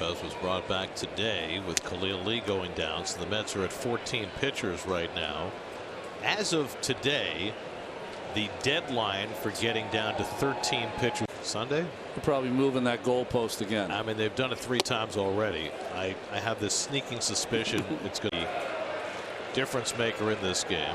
Rodríguez was brought back today with Khalil Lee going down. So the Mets are at 14 pitchers right now. As of today, the deadline for getting down to 13 pitchers Sunday. They're probably moving that goalpost again. I mean, they've done it 3 times already. I have this sneaking suspicion it's going to be a difference maker in this game.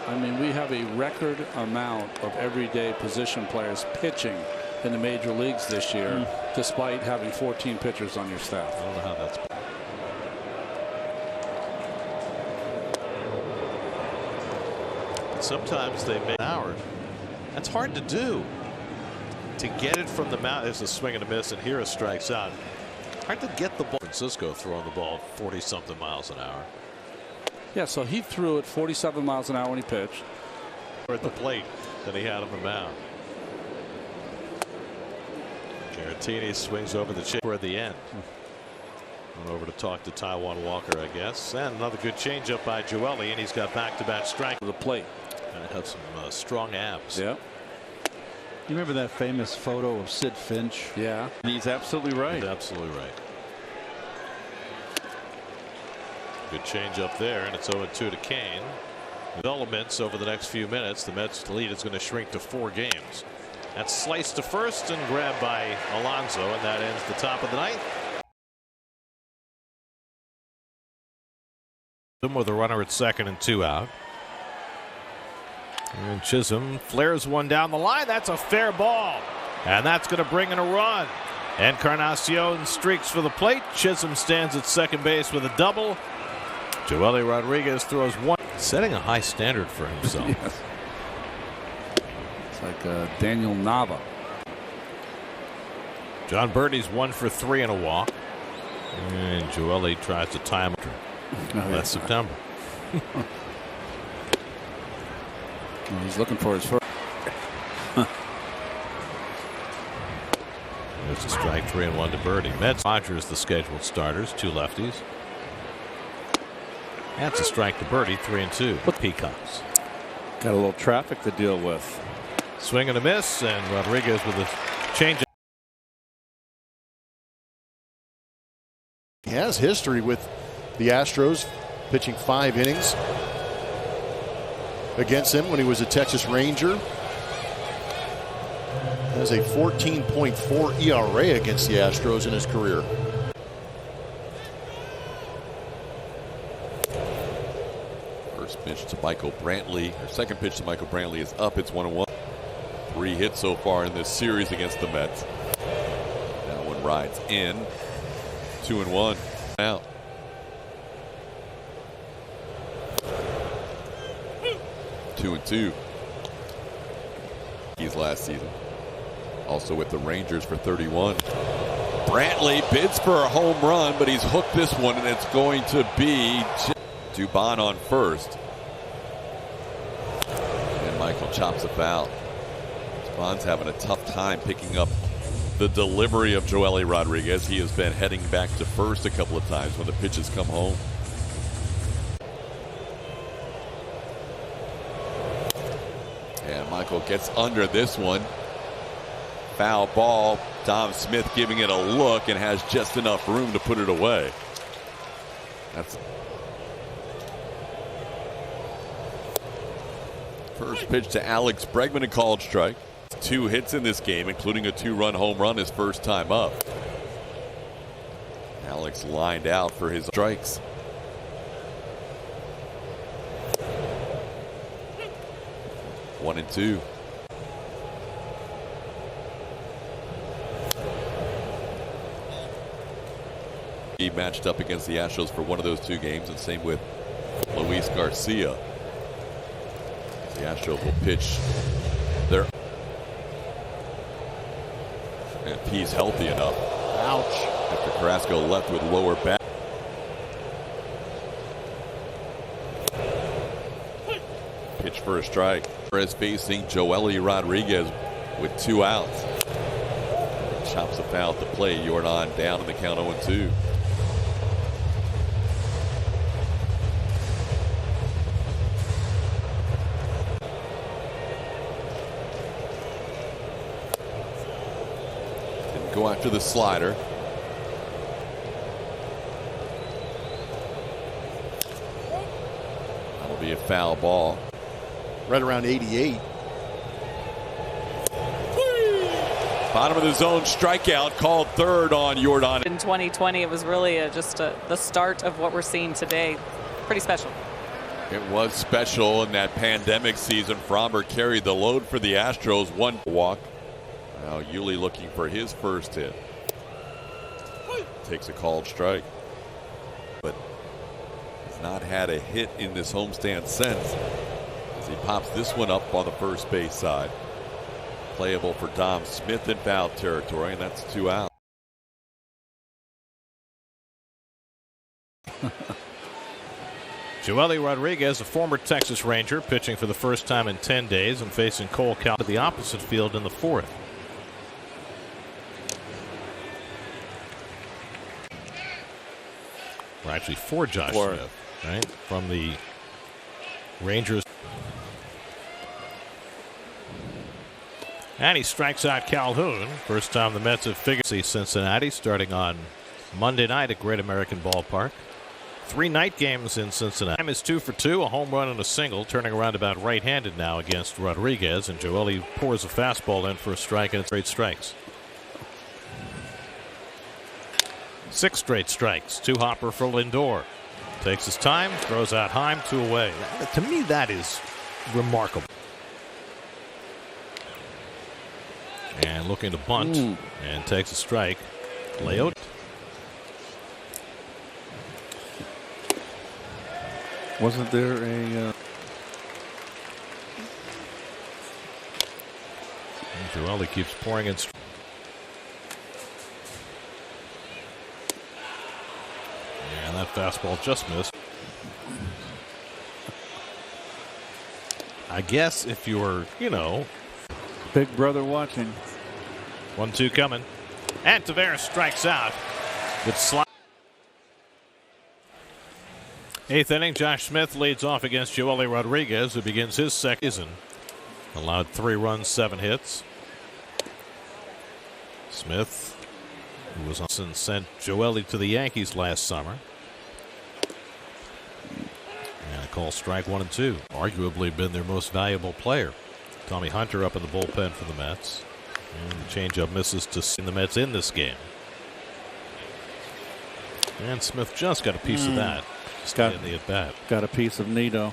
I mean, we have a record amount of everyday position players pitching in the major leagues this year, despite having 14 pitchers on your staff. I don't know how that's. Sometimes they make hours. That's hard to do. To get it from the mound, there's a swing and a miss, and here it strikes out. Hard to get the ball. Francisco throwing the ball 40-something miles an hour. Yeah, so he threw it 47 miles an hour when he pitched. At the plate than he had on the mound. Caratini swings over the chip at the end. Went over to talk to Taijuan Walker, I guess. And another good changeup by Joely, and he's got back-to-back strike to the plate. And it has some strong abs. Yeah. You remember that famous photo of Sid Finch? Yeah. He's absolutely right. He's absolutely right. Good change up there, and it's 0-2 to Kane. Developments over the next few minutes. The Mets lead is going to shrink to 4 games. That's sliced to first and grabbed by Alonso, and that ends the top of the ninth. With a runner at second and 2 out. And Chisholm flares one down the line. That's a fair ball. And that's going to bring in a run. Encarnacion streaks for the plate. Chisholm stands at second base with a double. Joely Rodríguez throws one. Setting a high standard for himself. Yes. It's like Daniel Nava. John Birdie's 1 for 3 and a walk. And Joely tries to tie him. That's September. He's looking for his first. There's a strike, 3-1 to Birdie. Mets, Rogers, the scheduled starters, 2 lefties. That's a strike to Birdie, 3-2. With Peacocks. Got a little traffic to deal with. Swing and a miss, and Rodríguez with a change. He has history with the Astros, pitching 5 innings against him when he was a Texas Ranger. Has a 14.4 ERA against the Astros in his career. First pitch to Michael Brantley, or second pitch to Michael Brantley is up. It's 1-1. 3 hits so far in this series against the Mets. That one rides in. 2-1 out. Two and 2. He's last season. Also with the Rangers for 31. Brantley bids for a home run, but he's hooked this one, and it's going to be Dubon on first. And Michael chops a foul. Dubon's having a tough time picking up the delivery of Joely Rodríguez. He has been heading back to first a couple of times when the pitches come home. And Michael gets under this one. Foul ball. Dom Smith giving it a look and has just enough room to put it away. That's first pitch to Alex Bregman, a called strike. 2 hits in this game, including a 2-run home run his first time up. Alex lined out for his strikes. One and 2. He matched up against the Astros for one of those 2 games, and same with Luis Garcia. The Astros will pitch their. And he's healthy enough. Ouch. After Carrasco left with lower back. Pitch for a strike. Is facing Joely Rodríguez with 2 outs. Chops a foul at the plate. Jordan down in the count 0-2. Didn't go after the slider. be a foul ball. Right around 88. Bottom of the zone strikeout called third on Jordan. In 2020, it was really the start of what we're seeing today. Pretty special. It was special in that pandemic season. Fromber carried the load for the Astros. One walk. Now Yuli looking for his first hit. Takes a called strike. But has not had a hit in this homestand since. As he pops this one up on the first base side. Playable for Dom Smith in foul territory, and that's 2 out. Joely Rodríguez, a former Texas Ranger, pitching for the first time in 10 days and facing Cole Cal at the opposite field in the 4th. Or actually for Josh Smith, right? From the Rangers. And he strikes out Calhoun. First time the Mets have figured to see Cincinnati starting on Monday night at Great American Ballpark. 3 night games in Cincinnati. Time is 2 for 2, a home run and a single, turning around about right-handed now against Rodríguez, and Joely pours a fastball in for a strike, and it's 8 strikes. 6 straight strikes. 2 hopper for Lindor. Takes his time, throws out Heim, 2 away. To me, that is remarkable. And looking to bunt and takes a strike. Leote. Wasn't there a Joely keeps pouring in. And that fastball just missed. I guess if you were, big brother watching? 1-2 coming. And Taveras strikes out. Good slide. 8th inning, Josh Smith leads off against Joely Rodríguez, who begins his second season. Allowed 3 runs, 7 hits. Smith, who was on, sent Joely to the Yankees last summer. And a call strike 1 and 2. Arguably been their most valuable player. Tommy Hunter up in the bullpen for the Mets. And the changeup misses to send the Mets in this game. And Smith just got a piece of that. In the at-bat. Got a piece of Nito.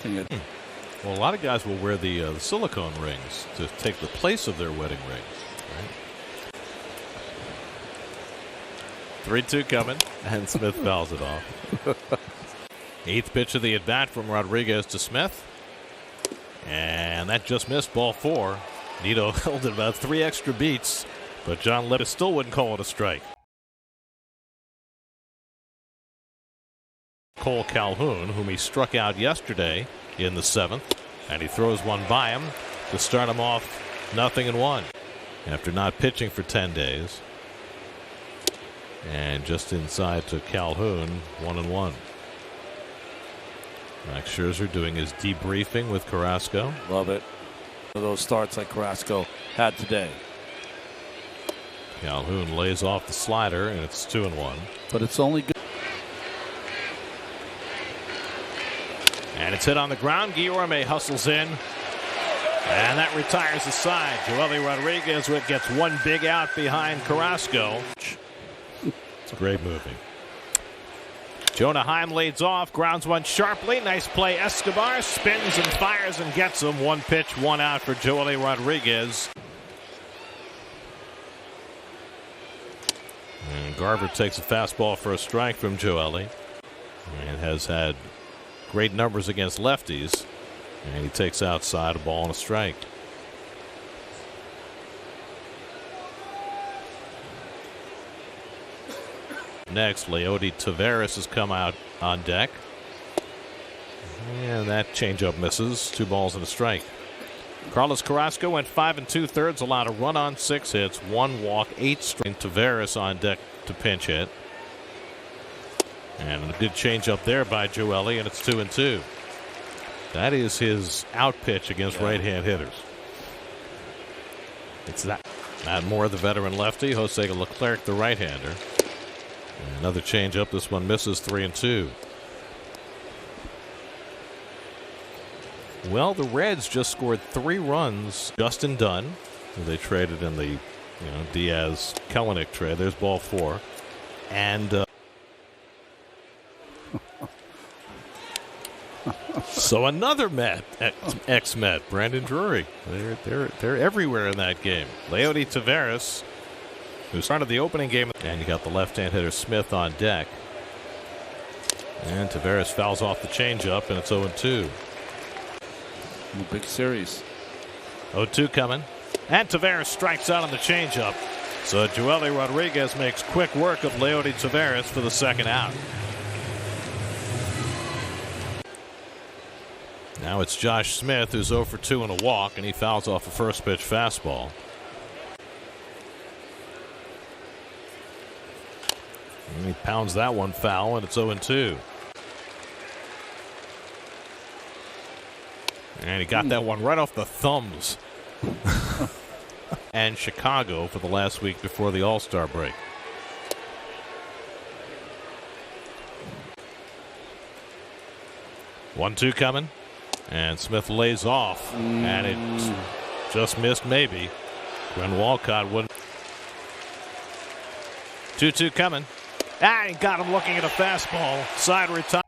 Well, a lot of guys will wear the silicone rings to take the place of their wedding rings. Right? 3-2 coming, and Smith fouls it off. 8th pitch of the at-bat from Rodríguez to Smith. And that just missed, ball 4. Nito held it about 3 extra beats, but John Littis still wouldn't call it a strike. Cole Calhoun, whom he struck out yesterday in the 7th, and he throws one by him to start him off 0-1 after not pitching for 10 days. And just inside to Calhoun, 1-1. Max Scherzer doing his debriefing with Carrasco. Love it. One of those starts like Carrasco had today. Calhoun lays off the slider, and it's 2-1. But it's only good. And it's hit on the ground. Guillorme hustles in. And that retires the side. Joely Rodríguez gets one big out behind Carrasco. It's great moving. Jonah Heim leads off, grounds one sharply. Nice play. Escobar spins and fires and gets him. 1 pitch, 1 out for Joely Rodríguez. And Garver takes a fastball for a strike from Joely. And has had great numbers against lefties. And he takes outside a ball and a strike. Next, Leody Taveras has come out on deck. And that changeup misses. 2 balls and a strike. Carlos Carrasco went 5 2/3, allowed a run on 6 hits, 1 walk, 8 strike. Taveras on deck to pinch hit. And a good changeup there by Joely, and it's 2-2. That is his out pitch against right-hand hitters. It's that. Matt Moore, the veteran lefty. Jose Leclerc, the right-hander. Another changeup. This one misses, 3-2. Well, the Reds just scored 3 runs. Justin Dunn, who they traded in the Diaz-Kellenic trade. There's ball 4. And so another Met, ex-Met, Brandon Drury. They're everywhere in that game. Leody Taveras, who started the opening game. And you got the left-hand hitter Smith on deck. And Taveras fouls off the changeup, and it's 0-2. Big series. 0-2 coming. And Taveras strikes out on the changeup. So Joely Rodríguez makes quick work of Leody Taveras for the second out. Now it's Josh Smith, who's 0 for 2 in a walk, and he fouls off a first pitch fastball. And he pounds that one foul, and it's 0-2. And he got that one right off the thumbs. And Chicago for the last week before the All-Star break. One-two coming. And Smith lays off. And it just missed maybe. Glenn Walcott wouldn't. 2-2 coming. And he got him looking at a fastball. Side retire.